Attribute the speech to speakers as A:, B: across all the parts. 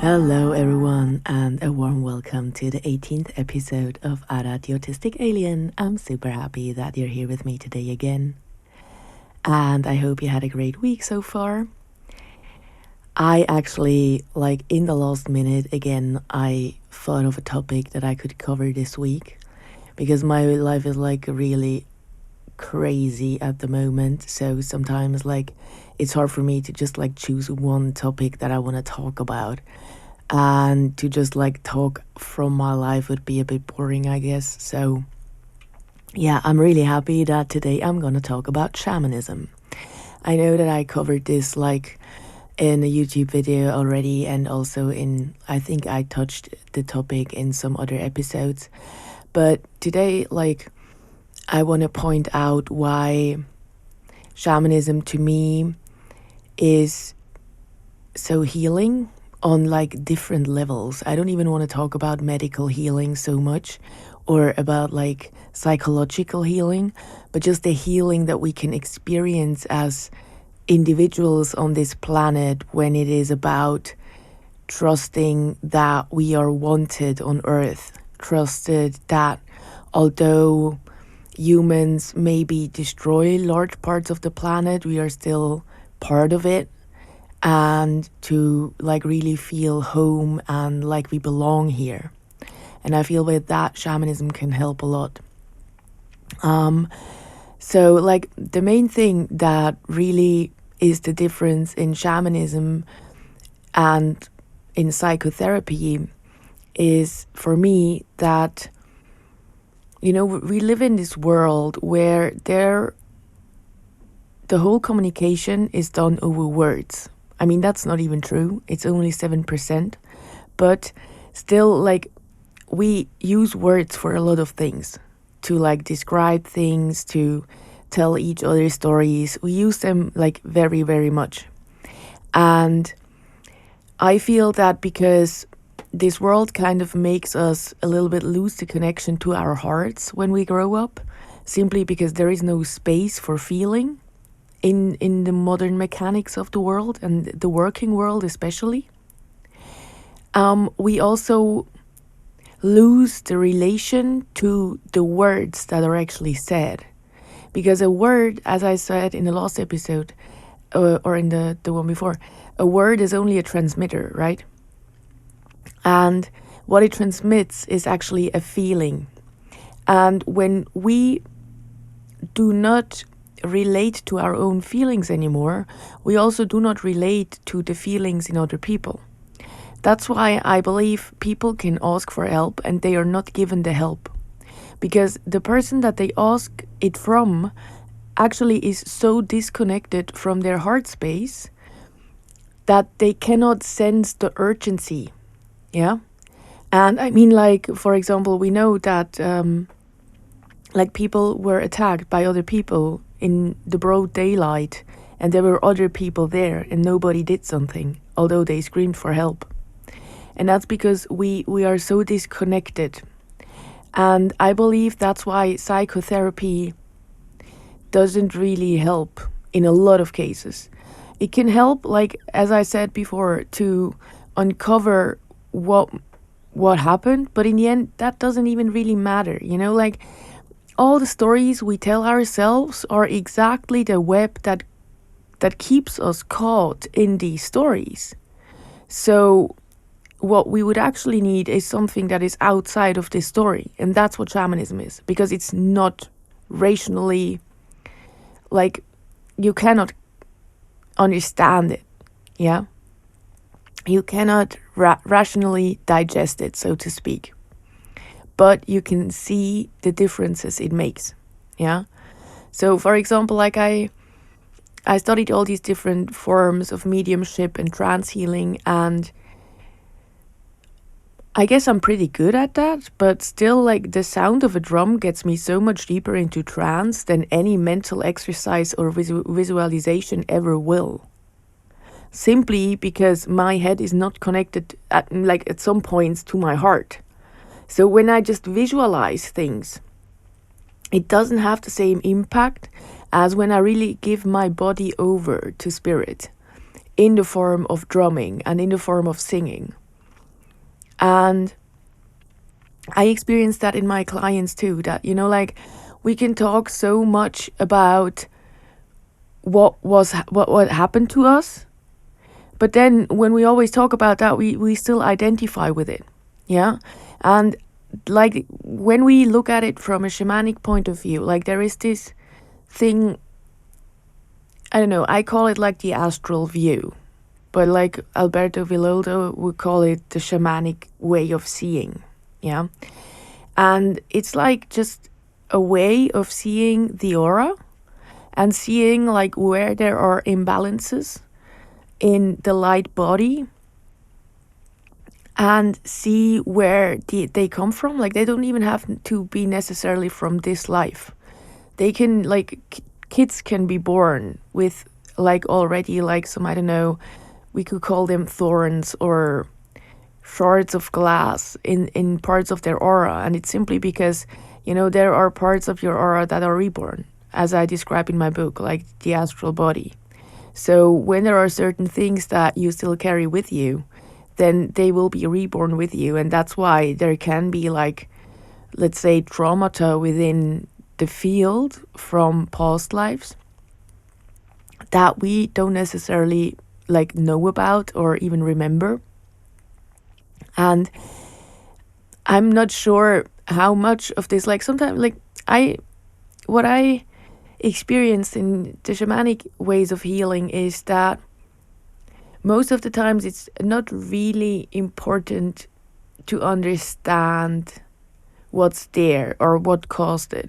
A: Hello, everyone, and a warm welcome to the 18th episode of Ara the Autistic Alien. I'm super happy that you're here with me today again, and I hope you had a great week so far. I actually, in the last minute, again, I thought of a topic that I could cover this week because my life is really crazy at the moment. So sometimes, it's hard for me to just choose one topic that I want to talk about, and to just talk from my life would be a bit boring, I guess. So yeah, I'm really happy that today I'm gonna talk about shamanism. I know that I covered this in a YouTube video already, and also I think I touched the topic in some other episodes, but today I want to point out why shamanism to me is so healing on different levels. I don't even want to talk about medical healing so much, or about psychological healing, but just the healing that we can experience as individuals on this planet when it is about trusting that we are wanted on Earth, trusted that although humans maybe destroy large parts of the planet, we are still part of it, and to really feel home and we belong here. And I feel with that shamanism can help a lot. So the main thing that really is the difference in shamanism and in psychotherapy is, for me, that we live in this world where the whole communication is done over words. I mean, that's not even true. It's only 7%. But still, we use words for a lot of things, to describe things, to tell each other stories. We use them very, very much. And I feel that because this world kind of makes us a little bit lose the connection to our hearts when we grow up, simply because there is no space for feeling in the modern mechanics of the world, and the working world especially. We also lose the relation to the words that are actually said. Because a word, as I said in the last episode, or in the one before, a word is only a transmitter, right? And what it transmits is actually a feeling. And when we do not relate to our own feelings anymore, we also do not relate to the feelings in other people. That's why I believe people can ask for help and they are not given the help. Because the person that they ask it from actually is so disconnected from their heart space that they cannot sense the urgency. Yeah? And I mean, for example, we know that people were attacked by other people in the broad daylight, and there were other people there and nobody did something, although they screamed for help. And that's because we are so disconnected. And I believe that's why psychotherapy doesn't really help in a lot of cases. It can help, as I said before, to uncover what happened, but in the end, that doesn't even really matter. All the stories we tell ourselves are exactly the web that keeps us caught in these stories. So what we would actually need is something that is outside of this story. And that's what shamanism is, because it's not rationally, you cannot understand it. Yeah. You cannot rationally digest it, so to speak. But you can see the differences it makes. Yeah. So for example, I studied all these different forms of mediumship and trance healing, and I guess I'm pretty good at that, but still, the sound of a drum gets me so much deeper into trance than any mental exercise or visualization ever will. Simply because my head is not connected at some points to my heart. So when I just visualize things, it doesn't have the same impact as when I really give my body over to spirit in the form of drumming and in the form of singing. And I experienced that in my clients too, that, like, we can talk so much about what happened to us, but then when we always talk about that, we still identify with it. Yeah. And like when we look at it from a shamanic point of view, like there is this thing, I don't know, I call it like the astral view, but like Alberto Villoldo would call it the shamanic way of seeing. Yeah. And it's like just a way of seeing the aura and seeing like where there are imbalances in the light body, and see where they come from. Like they don't even have to be necessarily from this life. They can like kids can be born with like already like some, I don't know, we could call them thorns or shards of glass in parts of their aura, and it's simply because there are parts of your aura that are reborn, as I describe in my book, like the astral body. So when there are certain things that you still carry with you, then they will be reborn with you. And that's why there can be like, let's say, traumata within the field from past lives that we don't necessarily like know about or even remember. And I'm not sure how much of this, like sometimes like what I experienced in the shamanic ways of healing is that most of the times it's not really important to understand what's there or what caused it,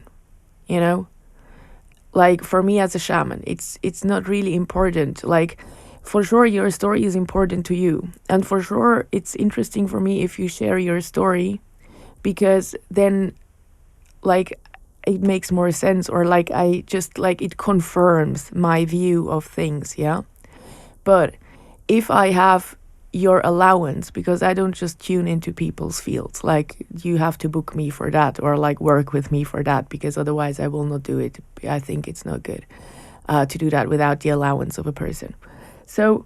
A: like for me as a shaman, it's not really important. Like for sure your story is important to you, and for sure it's interesting for me if you share your story, because then like it makes more sense, or like I just like it confirms my view of things. Yeah. But if I have your allowance, because I don't just tune into people's fields, like you have to book me for that or like work with me for that, because otherwise I will not do it. I think it's not good to do that without the allowance of a person. So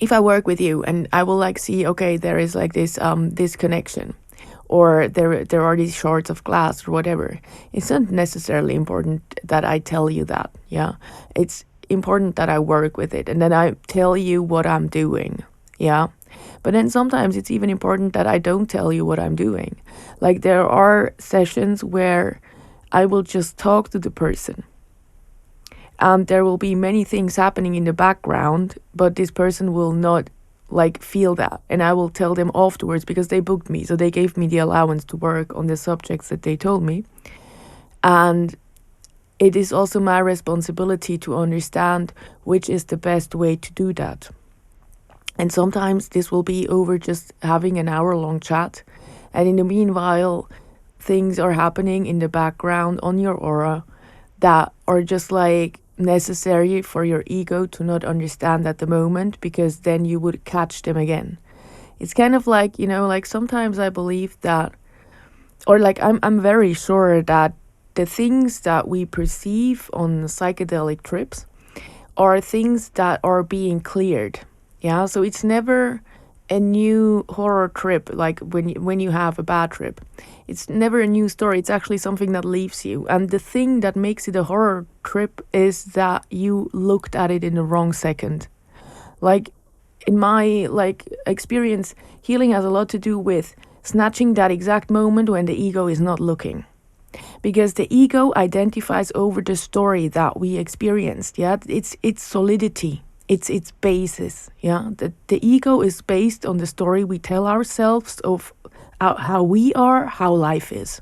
A: if I work with you and I will like see, okay, there is like this connection, or there are these shards of glass or whatever, it's not necessarily important that I tell you that. Yeah. It's important that I work with it and then I tell you what I'm doing. Yeah. But then sometimes it's even important that I don't tell you what I'm doing. Like there are sessions where I will just talk to the person, and there will be many things happening in the background, but this person will not like feel that, and I will tell them afterwards, because they booked me, so they gave me the allowance to work on the subjects that they told me. And it is also my responsibility to understand which is the best way to do that. And sometimes this will be over just having an hour-long chat, and in the meanwhile things are happening in the background on your aura that are just like necessary for your ego to not understand at the moment, because then you would catch them again. It's kind of like, like sometimes I believe that, or like I'm very sure that the things that we perceive on psychedelic trips are things that are being cleared. Yeah, so it's never a new horror trip, like when you have a bad trip. It's never a new story. It's actually something that leaves you. And the thing that makes it a horror trip is that you looked at it in the wrong second. Like in my like experience, healing has a lot to do with snatching that exact moment when the ego is not looking. Because the ego identifies over the story that we experienced. Yeah, it's solidity. It's its basis. Yeah, the ego is based on the story we tell ourselves of how we are, how life is,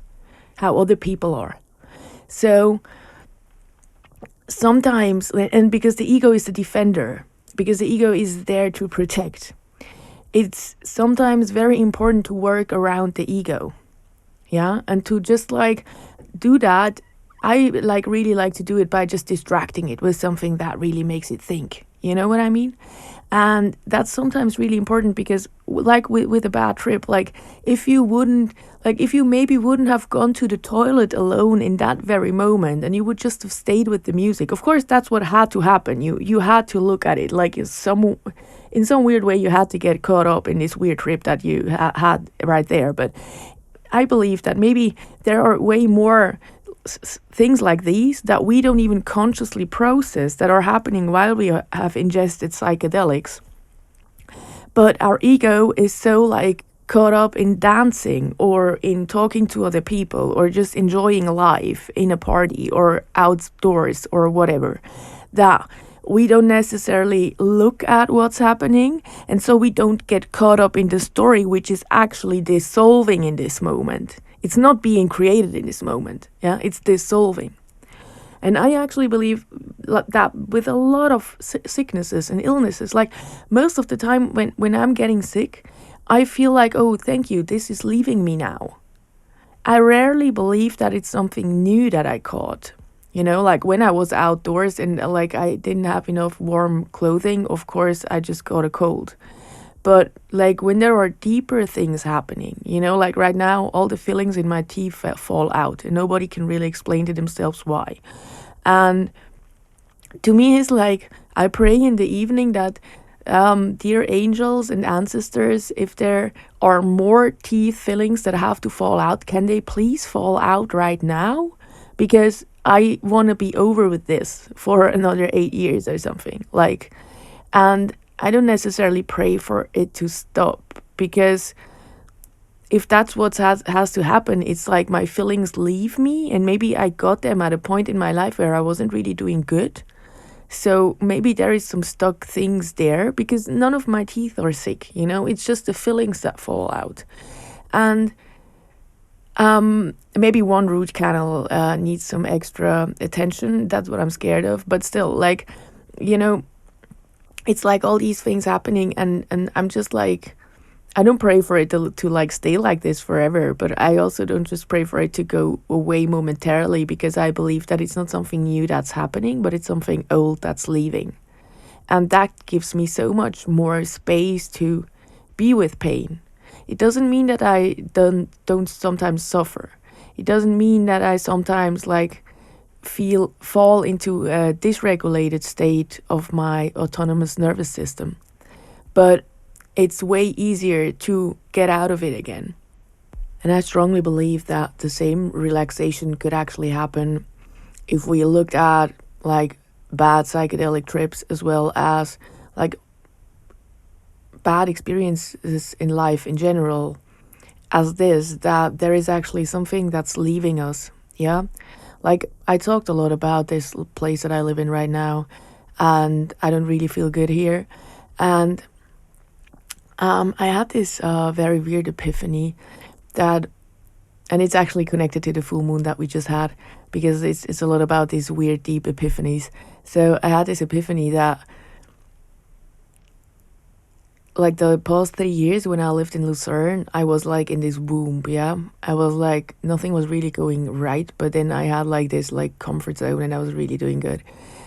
A: how other people are. So sometimes, and because the ego is the defender, because the ego is there to protect, it's sometimes very important to work around the ego. Yeah, and to just like do that, I like really like to do it by just distracting it with something that really makes it think. You know what I mean? And that's sometimes really important, because like with a bad trip, like if you maybe wouldn't have gone to the toilet alone in that very moment, and you would just have stayed with the music. Of course, that's what had to happen. You had to look at it like in some weird way, you had to get caught up in this weird trip that you had right there. But I believe that maybe there are way more things like these that we don't even consciously process that are happening while we have ingested psychedelics. But our ego is so like caught up in dancing or in talking to other people or just enjoying life in a party or outdoors or whatever that we don't necessarily look at what's happening, and so we don't get caught up in the story, which is actually dissolving in this moment. It's not being created in this moment. Yeah, it's dissolving. And I actually believe that with a lot of sicknesses and illnesses, like most of the time when I'm getting sick, I feel like, oh, thank you, this is leaving me now. I rarely believe that it's something new that I caught. Like when I was outdoors and like I didn't have enough warm clothing, of course, I just got a cold. But like when there are deeper things happening, like right now, all the fillings in my teeth fall out and nobody can really explain to themselves why. And to me, it's like I pray in the evening that dear angels and ancestors, if there are more teeth fillings that have to fall out, can they please fall out right now? Because I want to be over with this for another 8 years or something. And I don't necessarily pray for it to stop, because if that's what has to happen, it's like my feelings leave me, and maybe I got them at a point in my life where I wasn't really doing good. So maybe there is some stuck things there, because none of my teeth are sick, it's just the fillings that fall out. And maybe one root canal needs some extra attention. That's what I'm scared of. But still, it's like all these things happening, and I'm just like, I don't pray for it to like stay like this forever, but I also don't just pray for it to go away momentarily, because I believe that it's not something new that's happening, but it's something old that's leaving. And that gives me so much more space to be with pain. It doesn't mean that I don't sometimes suffer. It doesn't mean that I sometimes fall into a dysregulated state of my autonomous nervous system. But it's way easier to get out of it again. And I strongly believe that the same relaxation could actually happen if we looked at like bad psychedelic trips as well as like bad experiences in life in general as this, that there is actually something that's leaving us. Yeah, like I talked a lot about this place that I live in right now, and I don't really feel good here. And I had this very weird epiphany and it's actually connected to the full moon that we just had, because it's a lot about these weird deep epiphanies. So I had this epiphany that like the past 3 years when I lived in Lucerne, I was like in this womb, yeah. I was like, nothing was really going right, but then I had like this like comfort zone and I was really doing good.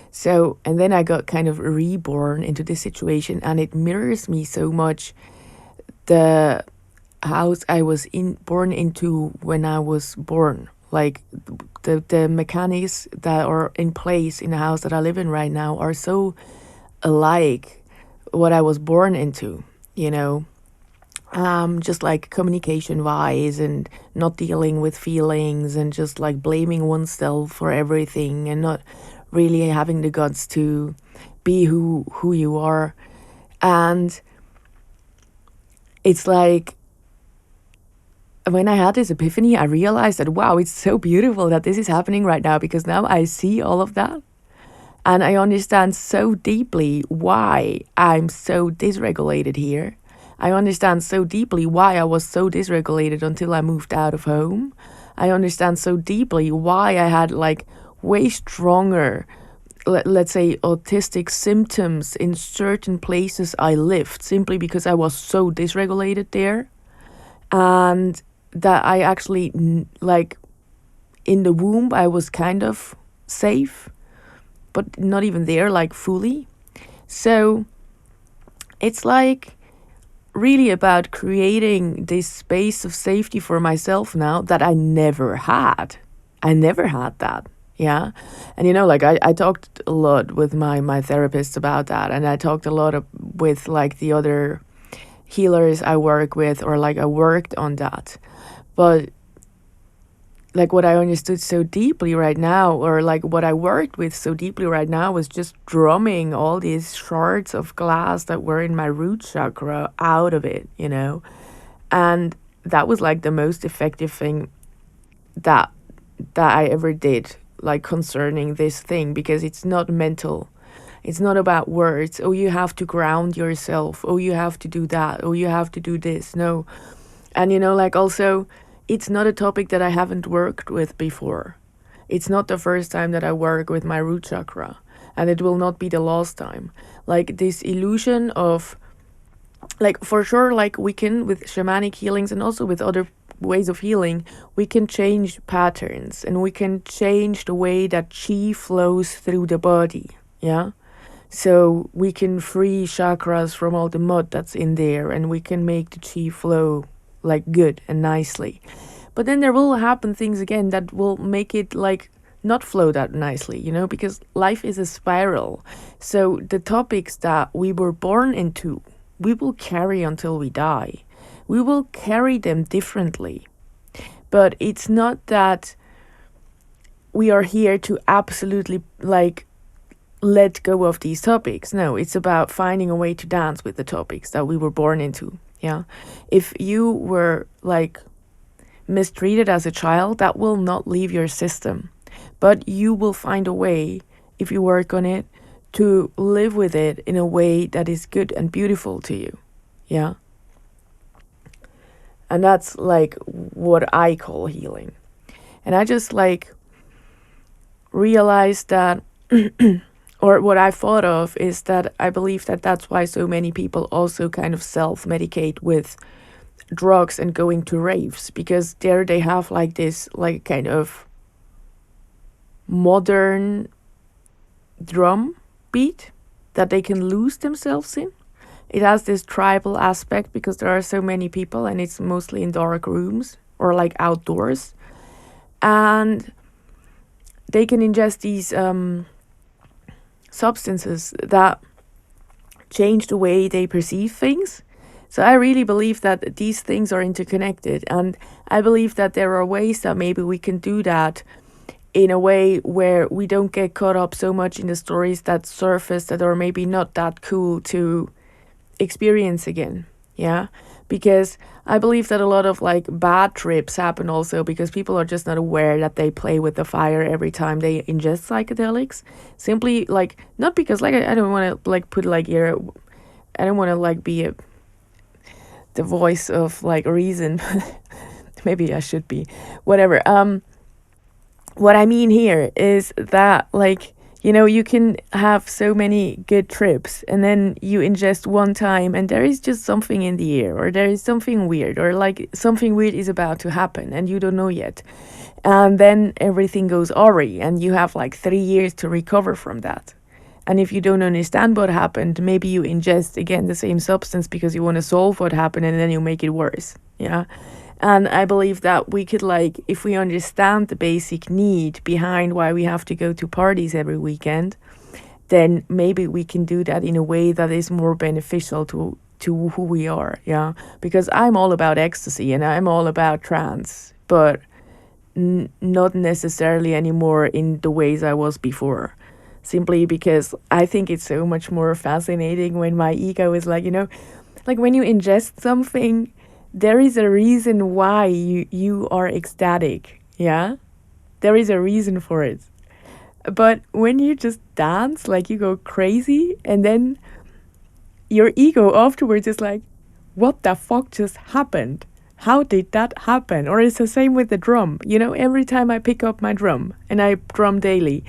A: So, and then I got kind of reborn into this situation, and it mirrors me so much the house I was born into when I was born. Like the mechanics that are in place in the house that I live in right now are so alike what I was born into, just like communication wise, and not dealing with feelings, and just like blaming oneself for everything, and not really having the guts to be who you are. And it's like when I had this epiphany, I realized that, wow, it's so beautiful that this is happening right now, because now I see all of that. And I understand so deeply why I'm so dysregulated here. I understand so deeply why I was so dysregulated until I moved out of home. I understand so deeply why I had like way stronger, let's say, autistic symptoms in certain places I lived, simply because I was so dysregulated there. And that I actually, like, in the womb, I was kind of safe, but not even there, like, fully. So it's like really about creating this space of safety for myself now that I never had. I never had that. Yeah. And like I talked a lot with my therapist about that, and I talked a lot with like the other healers I work with, or like I worked on that. But like what I understood so deeply right now, or like what I worked with so deeply right now, was just drumming all these shards of glass that were in my root chakra out of it, And that was like the most effective thing that I ever did, like concerning this thing, because it's not mental. It's not about words. Oh, you have to ground yourself. Oh, you have to do that. Oh, you have to do this. No. And like also, it's not a topic that I haven't worked with before. It's not the first time that I work with my root chakra, and it will not be the last time. Like this illusion of, like, for sure, like we can, with shamanic healings and also with other ways of healing, we can change patterns and we can change the way that chi flows through the body. Yeah. So we can free chakras from all the mud that's in there, and we can make the chi flow like good and nicely. But then there will happen things again that will make it like not flow that nicely, because life is a spiral. So the topics that we were born into, we will carry until we die. We will carry them differently. But it's not that we are here to absolutely like let go of these topics. No, it's about finding a way to dance with the topics that we were born into. Yeah. If you were like mistreated as a child, that will not leave your system. But you will find a way, if you work on it, to live with it in a way that is good and beautiful to you. Yeah. And that's like what I call healing. And I just like realized that, or what I thought of is that I believe that that's why so many people also kind of self-medicate with drugs and going to raves, because there they have like this like kind of modern drum beat that they can lose themselves in. It has this tribal aspect because there are so many people and it's mostly in dark rooms or like outdoors. And they can ingest these substances that change the way they perceive things. So I really believe that these things are interconnected. And I believe that there are ways that maybe we can do that in a way where we don't get caught up so much in the stories that surface that are maybe not that cool to experience again. Yeah. Because I believe that a lot of like bad trips happen also because people are just not aware that they play with the fire every time they ingest psychedelics. Simply like, not because like I don't want to like put like here, I don't want to like be the voice of like reason. Maybe I should be. Whatever. What I mean here is that like, you can have so many good trips and then you ingest one time and there is just something in the air, or there is something weird, or like something weird is about to happen and you don't know yet. And then everything goes awry and you have like 3 years to recover from that. And if you don't understand what happened, maybe you ingest again the same substance because you want to solve what happened and then you make it worse. Yeah. And I believe that we could like, if we understand the basic need behind why we have to go to parties every weekend, then maybe we can do that in a way that is more beneficial to who we are. Yeah. Because I'm all about ecstasy and I'm all about trance, but not necessarily anymore in the ways I was before. Simply because I think it's so much more fascinating when my ego is like, like when you ingest something, there is a reason why you are ecstatic. Yeah. There is a reason for it. But when you just dance, like you go crazy, and then your ego afterwards is like, what the fuck just happened? How did that happen? Or it's the same with the drum. Every time I pick up my drum and I drum daily,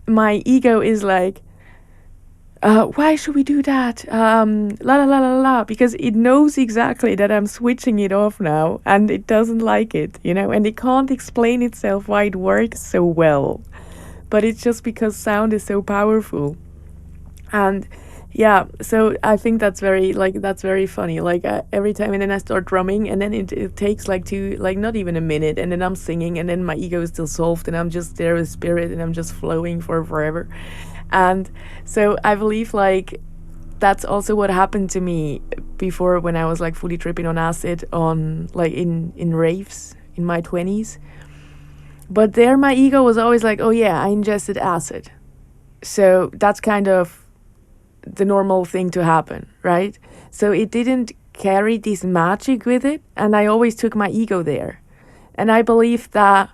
A: my ego is like, why should we do that? La la la la la, because it knows exactly that I'm switching it off now and it doesn't like it, and it can't explain itself why it works so well. But it's just because sound is so powerful. And Yeah, so I think that's very funny. Like every time, and then I start drumming, and then it takes like two, like not even a minute, and then I'm singing, and then my ego is still solved, and I'm just there with spirit, and I'm just flowing for forever. And so I believe like that's also what happened to me before when I was like fully tripping on acid on like in raves in my 20s. But there my ego was always like, "Oh yeah, I ingested acid." So that's kind of the normal thing to happen, right? So it didn't carry this magic with it, and I always took my ego there. And I believe that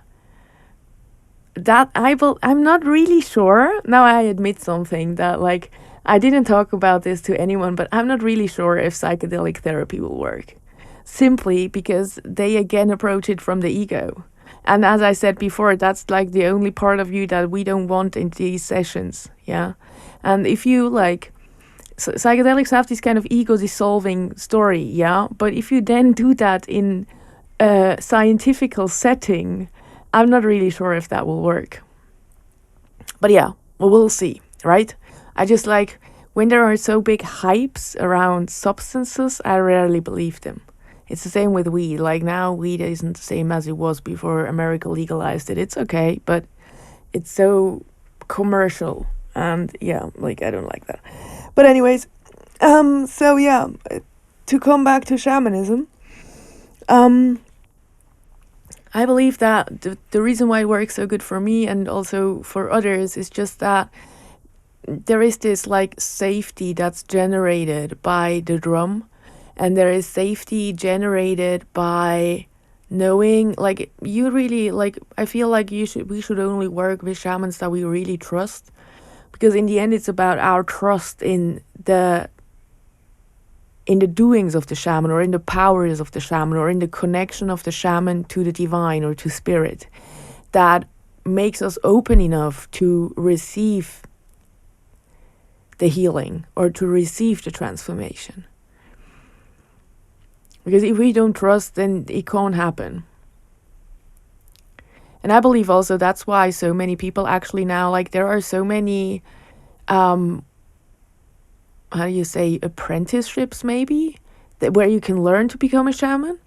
A: I'm not really sure. Now I admit something that like I didn't talk about this to anyone, but I'm not really sure if psychedelic therapy will work. Simply because they again approach it from the ego. And as I said before, that's like the only part of you that we don't want in these sessions. Yeah. And if you like psychedelics have this kind of ego dissolving story, yeah. But if you then do that in a scientifical setting, I'm not really sure if that will work. But yeah, well, we'll see, right? I just like when there are so big hypes around substances, I rarely believe them. It's the same with weed. Like now, weed isn't the same as it was before America legalized it. It's okay, but it's so commercial, and yeah, like I don't like that. But anyways, so yeah, to come back to shamanism, um, I believe that the reason why it works so good for me and also for others is just that there is this like safety that's generated by the drum, and there is safety generated by knowing like you really like I feel like we should only work with shamans that we really trust, because in the end it's about our trust in the doings of the shaman, or in the powers of the shaman, or in the connection of the shaman to the divine or to spirit, that makes us open enough to receive the healing or to receive the transformation. Because if we don't trust, then it can't happen. And I believe also that's why so many people actually now, like there are so many how do you say, apprenticeships maybe, that where you can learn to become a shaman.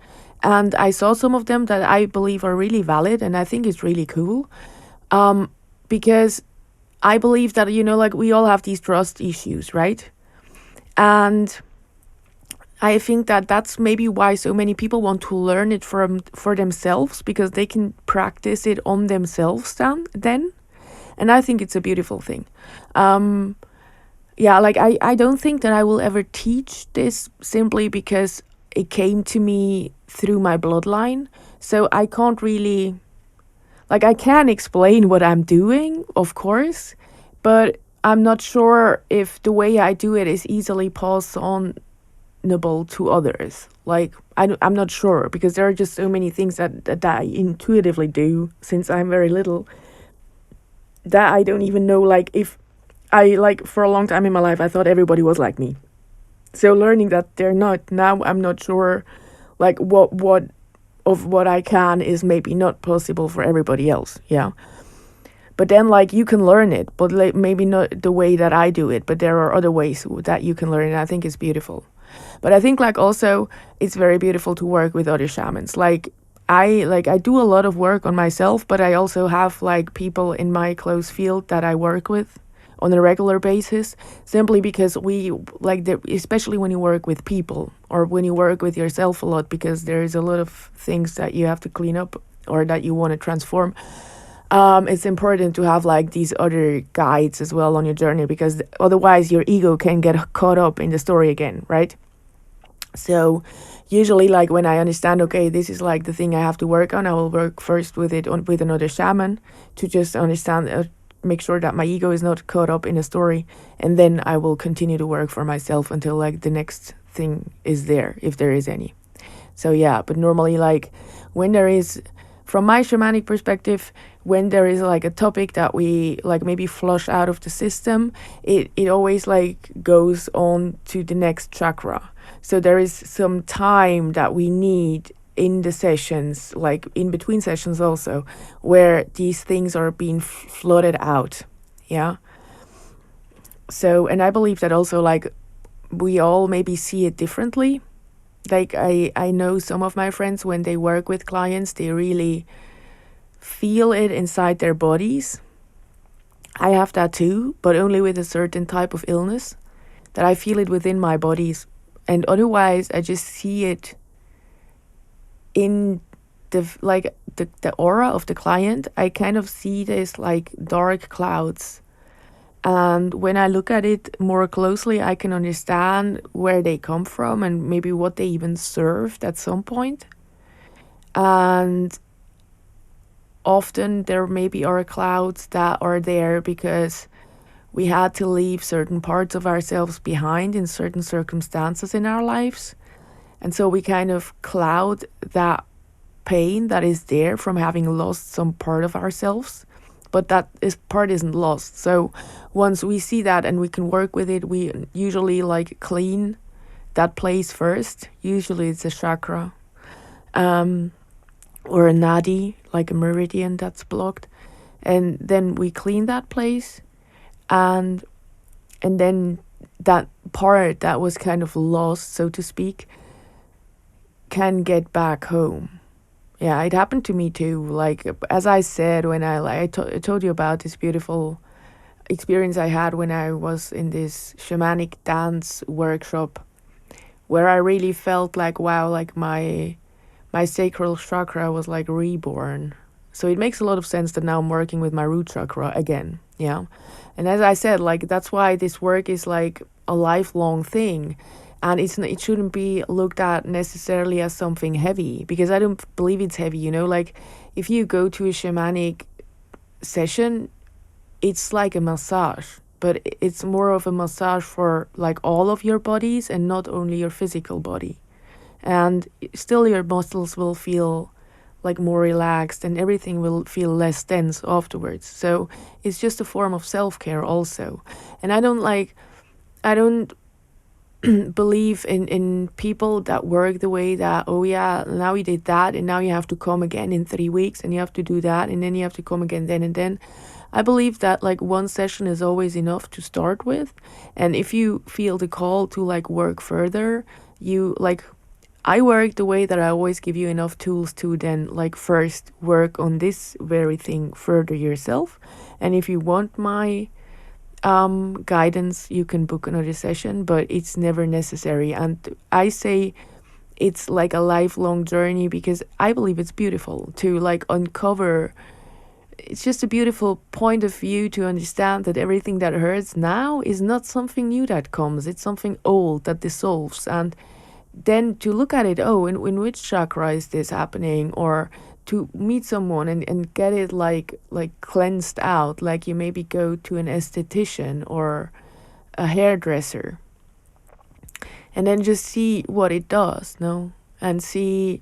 A: And I saw some of them that I believe are really valid, and I think it's really cool, because I believe that, you know, like we all have these trust issues, right? And I think that that's maybe why so many people want to learn it for themselves, because they can practice it on themselves then. And I think it's a beautiful thing. Yeah, like I don't think that I will ever teach this, simply because it came to me through my bloodline. So I can't really, like, I can explain what I'm doing, of course, but I'm not sure if the way I do it is easily passed onable to others. Like, I'm not sure, because there are just so many things that I intuitively do since I'm very little, that I don't even know, like, if I, like, for a long time in my life, I thought everybody was like me. So learning that they're not, now I'm not sure, like, what of what I can is maybe not possible for everybody else, yeah. But then, like, you can learn it, but like, maybe not the way that I do it, but there are other ways that you can learn it. I think it's beautiful. But I think, like, also, it's very beautiful to work with other shamans. I do a lot of work on myself, but I also have, like, people in my close field that I work with on a regular basis, simply because we like especially when you work with people or when you work with yourself a lot, because there is a lot of things that you have to clean up or that you want to transform. It's important to have like these other guides as well on your journey, because otherwise your ego can get caught up in the story again, right? So usually, like, when I understand, okay, this is like the thing I have to work on, I will work first with it with another shaman to just understand, make sure that my ego is not caught up in a story, and then I will continue to work for myself until like the next thing is there, if there is any. So yeah, but normally, like, when there is, from my shamanic perspective, when there is like a topic that we like maybe flush out of the system, it always like goes on to the next chakra. So there is some time that we need in the sessions, like in between sessions also, where these things are being flooded out. Yeah. So, and I believe that also, like, we all maybe see it differently. Like, I know some of my friends, when they work with clients, they really feel it inside their bodies. I have that too, but only with a certain type of illness, that I feel it within my bodies. And otherwise, I just see it in the aura of the client. I kind of see this like dark clouds. And when I look at it more closely, I can understand where they come from and maybe what they even served at some point. And often there maybe are clouds that are there because we had to leave certain parts of ourselves behind in certain circumstances in our lives. And so we kind of cloud that pain that is there from having lost some part of ourselves. But part isn't lost. So once we see that and we can work with it, we usually like clean that place first. Usually it's a chakra, or a nadi, like a meridian that's blocked. And then we clean that place, and then that part that was kind of lost, so to speak, can get back home. Yeah, it happened to me too. Like, as I said, when I told you about this beautiful experience I had when I was in this shamanic dance workshop, where I really felt like, wow, like my sacral chakra was like reborn. So it makes a lot of sense that now I'm working with my root chakra again. Yeah. And as I said, like, that's why this work is like a lifelong thing. And it shouldn't be looked at necessarily as something heavy, because I don't believe it's heavy, you know? Like, if you go to a shamanic session, it's like a massage, but it's more of a massage for like all of your bodies and not only your physical body. And still your muscles will feel like more relaxed and everything will feel less tense afterwards. So it's just a form of self-care also. And I don't believe in people that work the way that, oh yeah, now you did that and now you have to come again in 3 weeks and you have to do that and then you have to come again then and then. I believe that like one session is always enough to start with. And if you feel the call to like work further, you like, I work the way that I always give you enough tools to then like first work on this very thing further yourself. And if you want my guidance, you can book another session, but it's never necessary. And I say it's like a lifelong journey because I believe it's beautiful to like uncover. It's just a beautiful point of view to understand that everything that hurts now is not something new that comes. It's something old that dissolves. And then to look at it, oh, in which chakra is this happening? Or to meet someone and get it like cleansed out, like you maybe go to an esthetician or a hairdresser, and then just see what it does, no? And see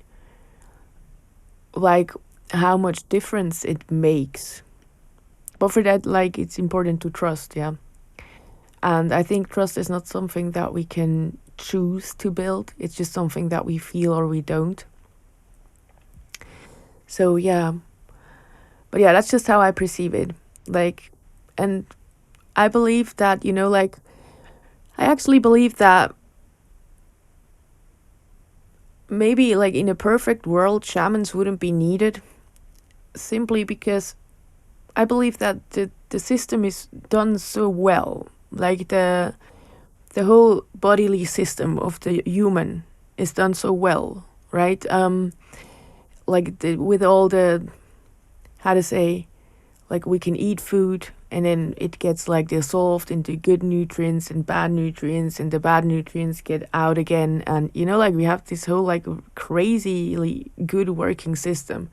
A: like how much difference it makes. But for that, like, it's important to trust, yeah. And I think trust is not something that we can choose to build. It's just something that we feel or we don't. So yeah. But yeah, that's just how I perceive it. Like, and I believe that, you know, like, I actually believe that maybe like in a perfect world, shamans wouldn't be needed, simply because I believe that the system is done so well. Like the whole bodily system of the human is done so well, right? Like with all the, how to say, like we can eat food and then it gets like dissolved into good nutrients and bad nutrients, and the bad nutrients get out again. And you know, like we have this whole like crazily good working system.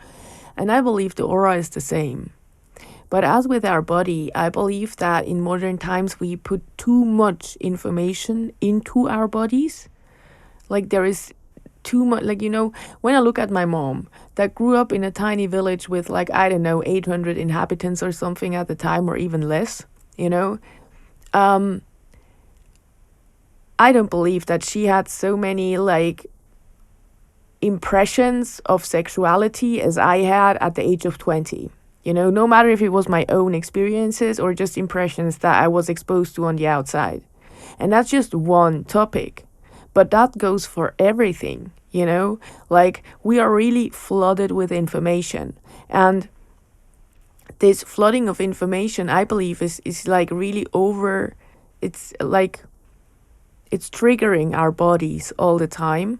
A: And I believe the aura is the same. But as with our body, I believe that in modern times we put too much information into our bodies. Like there is too much, like, you know, when I look at my mom that grew up in a tiny village with like, I don't know, 800 inhabitants or something at the time, or even less, you know, I don't believe that she had so many like impressions of sexuality as I had at the age of 20. no matter if it was my own experiences or just impressions that I was exposed to on the outside. And that's just one topic, but that goes for everything, like we are really flooded with information. And this flooding of information, I believe, is like really it's like it's triggering our bodies all the time,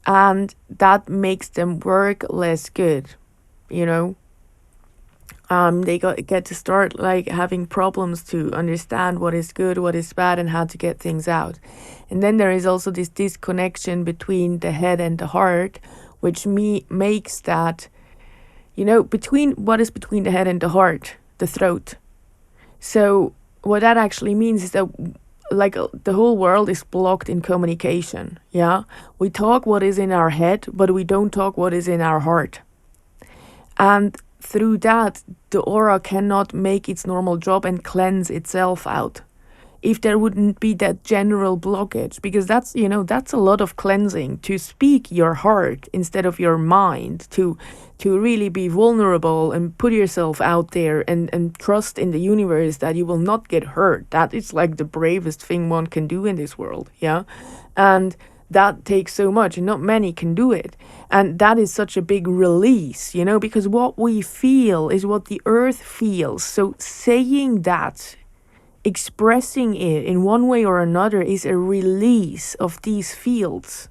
A: and that makes them work less good, you know they get to start like having problems to understand what is good, what is bad, and how to get things out. And then there is also this disconnection between the head and the heart, which makes that, between what is between the head and the heart, the throat. So what that actually means is that like the whole world is blocked in communication. Yeah, we talk what is in our head, but we don't talk what is in our heart. And through that, the aura cannot make its normal job and cleanse itself out if there wouldn't be that general blockage, because that's a lot of cleansing, to speak your heart instead of your mind, to really be vulnerable and put yourself out there and trust in the universe that you will not get hurt. That is like the bravest thing one can do in this world. Yeah. And that takes so much, and not many can do it. And that is such a big release, because what we feel is what the earth feels. So saying that, expressing it in one way or another, is a release of these fields.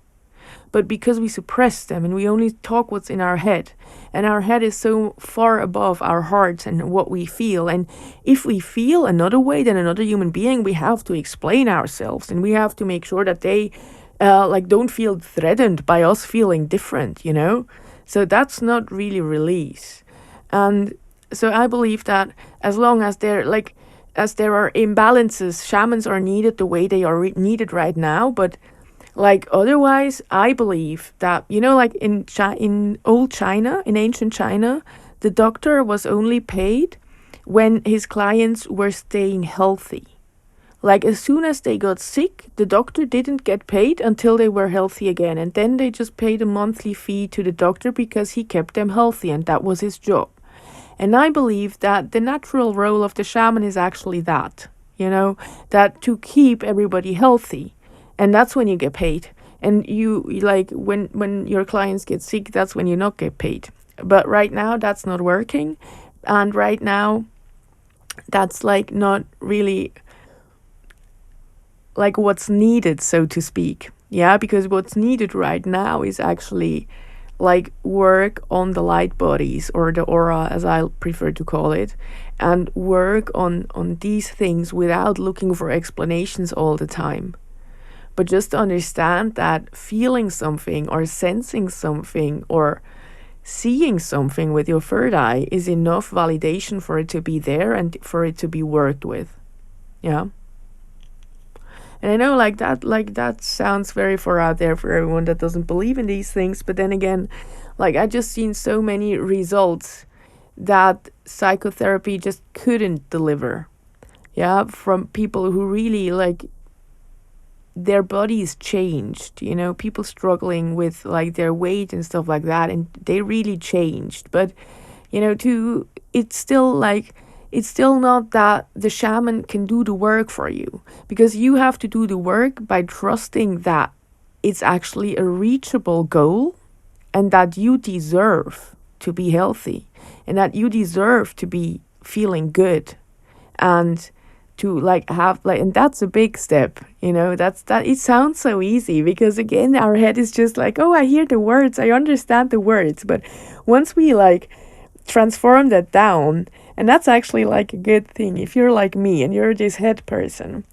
A: But because we suppress them and we only talk what's in our head, and our head is so far above our hearts and what we feel, and if we feel another way than another human being, we have to explain ourselves, and we have to make sure that they don't feel threatened by us feeling different, So that's not really release. And so I believe that as long as there are imbalances, shamans are needed the way they are needed right now. But otherwise, I believe that, like in old China, in ancient China, the doctor was only paid when his clients were staying healthy. Like as soon as they got sick, the doctor didn't get paid until they were healthy again. And then they just paid a monthly fee to the doctor because he kept them healthy, and that was his job. And I believe that the natural role of the shaman is actually that, that to keep everybody healthy. And that's when you get paid. And you when your clients get sick, that's when you not get paid. But right now that's not working. And right now that's not really what's needed, so to speak. Yeah, because what's needed right now is actually work on the light bodies, or the aura as I prefer to call it, and work on these things without looking for explanations all the time. But just understand that feeling something or sensing something or seeing something with your third eye is enough validation for it to be there and for it to be worked with. Yeah. And I know that sounds very far out there for everyone that doesn't believe in these things. But then again, I just seen so many results that psychotherapy just couldn't deliver. Yeah, from people who really their bodies changed, people struggling with their weight and stuff like that, and they really changed. But, it's still not that the shaman can do the work for you, because you have to do the work by trusting that it's actually a reachable goal, and that you deserve to be healthy, and that you deserve to be feeling good, and to have and that's a big step, that it sounds so easy, because again our head is just oh, I hear the words, I understand the words. But once we transform that down, and that's actually a good thing if you're like me and you're this head person,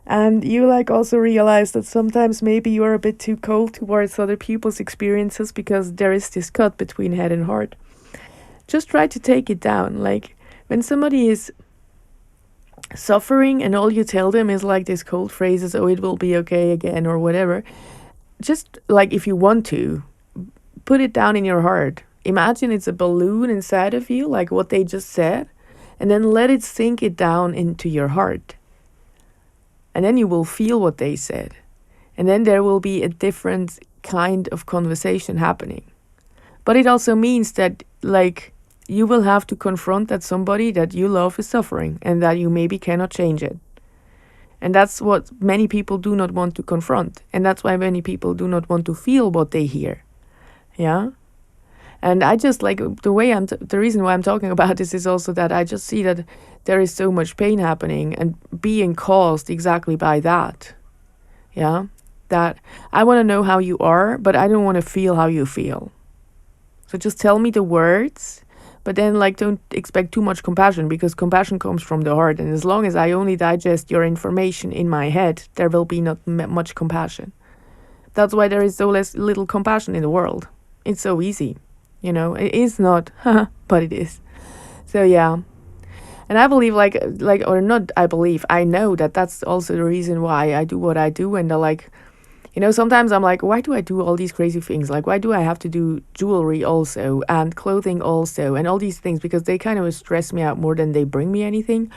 A: and you also realize that sometimes maybe you're a bit too cold towards other people's experiences because there is this cut between head and heart. Just try to take it down. When somebody is suffering and all you tell them is this cold phrases, oh, it will be okay again, or whatever, just if you want to put it down in your heart, imagine it's a balloon inside of you, what they just said, and then let it sink it down into your heart. And then you will feel what they said. And then there will be a different kind of conversation happening. But it also means that you will have to confront that somebody that you love is suffering and that you maybe cannot change it. And that's what many people do not want to confront. And that's why many people do not want to feel what they hear. Yeah. And I just like the reason why I'm talking about this is also that I just see that there is so much pain happening and being caused exactly by that. Yeah. That I want to know how you are, but I don't want to feel how you feel. So just tell me the words, but then like don't expect too much compassion, because compassion comes from the heart. And as long as I only digest your information in my head, there will be not much compassion. That's why there is so little compassion in the world. It's so easy. It is not, but it is. So yeah. And I believe or not, I believe, I know that that's also the reason why I do what I do. And sometimes I'm like, why do I do all these crazy things? Like, why do I have to do jewelry also and clothing also and all these things? Because they kind of stress me out more than they bring me anything.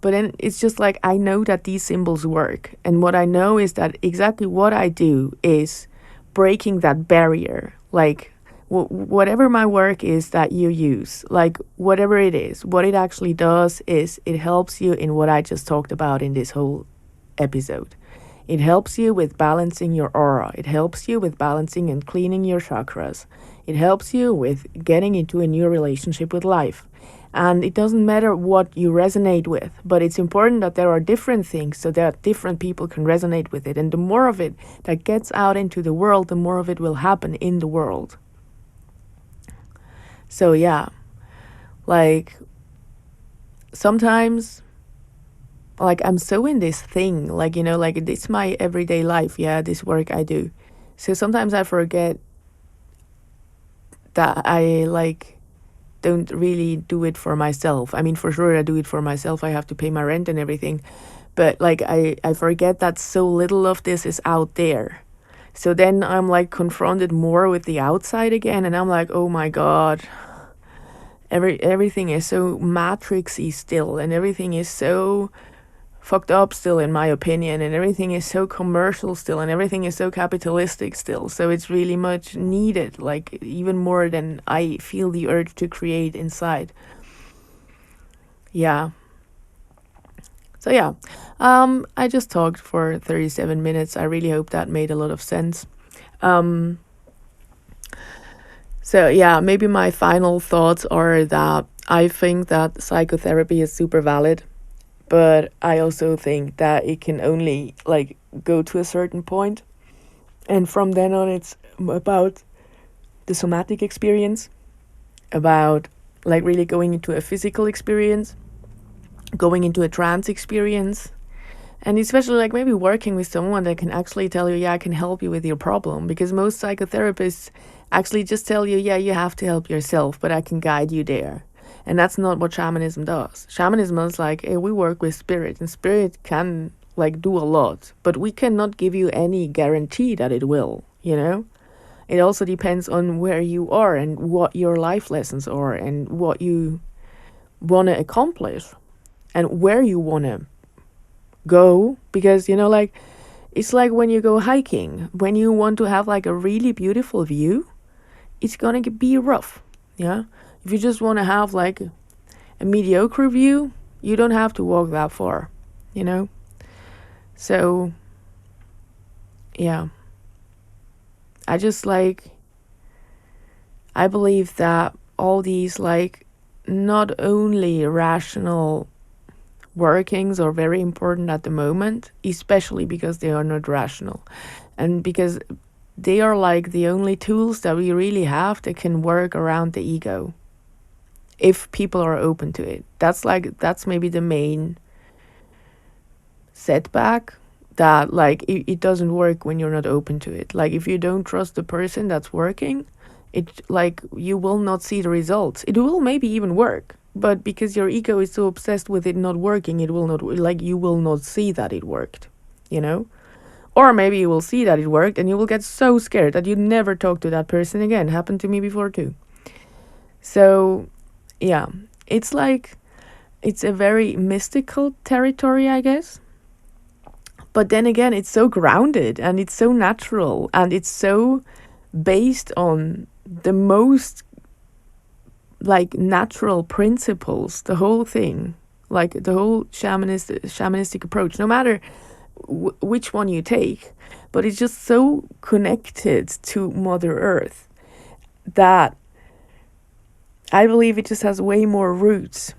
A: But then it's just like, I know that these symbols work. And what I know is that exactly what I do is breaking that barrier. Like, whatever my work is that you use, like whatever it is, what it actually does is it helps you in what I just talked about in this whole episode. It helps you with balancing your aura. It helps you with balancing and cleaning your chakras. It helps you with getting into a new relationship with life. And it doesn't matter what you resonate with, but it's important that there are different things so that different people can resonate with it. And the more of it that gets out into the world, the more of it will happen in the world. So yeah, like sometimes like I'm so in this thing, like, like it's my everyday life. Yeah, this work I do. So sometimes I forget that I like don't really do it for myself. I mean, for sure I do it for myself. I have to pay my rent and everything. But like I forget that so little of this is out there. So then I'm like confronted more with the outside again, and I'm like, oh my God, everything is so matrixy still, and everything is so fucked up still, in my opinion, and everything is so commercial still, and everything is so capitalistic still. So it's really much needed, like even more than I feel the urge to create inside. Yeah. So yeah, I just talked for 37 minutes. I really hope that made a lot of sense. Um, so yeah, maybe my final thoughts are that I think that psychotherapy is super valid, but I also think that it can only like go to a certain point, and from then on, it's about the somatic experience, about like really going into a physical experience, going into a trance experience, and especially like maybe working with someone that can actually tell you, yeah, I can help you with your problem. Because most psychotherapists actually just tell you, yeah, you have to help yourself, but I can guide you there. And that's not what shamanism does. Shamanism is like, hey, we work with spirit, and spirit can like do a lot, but we cannot give you any guarantee that it will, It also depends on where you are and what your life lessons are and what you want to accomplish and where you want to go. Because, like, it's like when you go hiking, when you want to have like a really beautiful view, it's going to be rough. Yeah. If you just want to have like a mediocre view, you don't have to walk that far, So, yeah. I just like, I believe that all these like not only rational workings are very important at the moment, especially because they are not rational, and because they are like the only tools that we really have that can work around the ego, if people are open to it. That's maybe the main setback, that like it doesn't work when you're not open to it. Like if you don't trust the person that's working, it like you will not see the results. It will maybe even work, but because your ego is so obsessed with it not working, it will not, like you will not see that it worked, or maybe you will see that it worked and you will get so scared that you never talk to that person again. Happened to me before too. So yeah, it's like it's a very mystical territory, I guess. But then again, it's so grounded and it's so natural and it's so based on the most like natural principles, the whole thing, like the whole shamanistic approach, no matter which one you take, but it's just so connected to Mother Earth that I believe it just has way more roots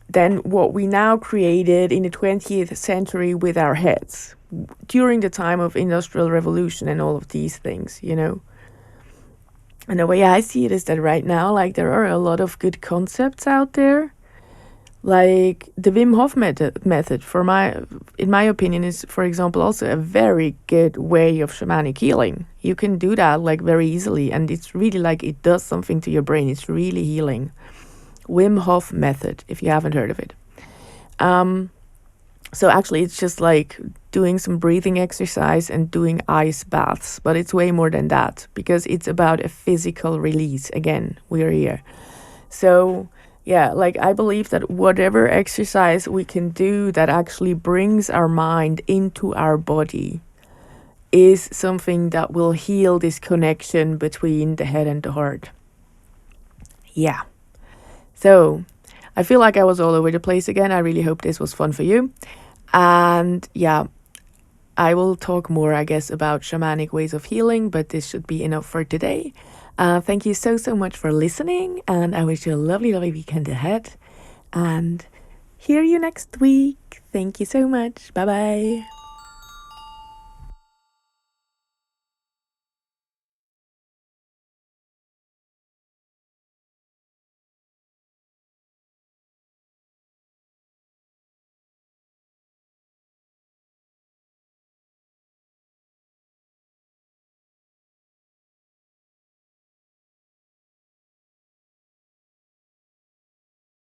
A: than what we now created in the 20th century with our heads during the time of Industrial Revolution and all of these things, you know. And the way I see it is that right now, like, there are a lot of good concepts out there. Like the Wim Hof method in my opinion, is, for example, also a very good way of shamanic healing. You can do that like very easily, and it's really like it does something to your brain. It's really healing. Wim Hof method, if you haven't heard of it. So actually, it's just like doing some breathing exercise and doing ice baths, but it's way more than that because it's about a physical release. Again, we are here. So yeah, like I believe that whatever exercise we can do that actually brings our mind into our body is something that will heal this connection between the head and the heart. Yeah. So I feel like I was all over the place again. I really hope this was fun for you. And yeah, I will talk more, I guess, about shamanic ways of healing, but this should be enough for today. Thank you so much for listening, and I wish you a lovely weekend ahead. And hear you next week. Thank you so much. Bye bye.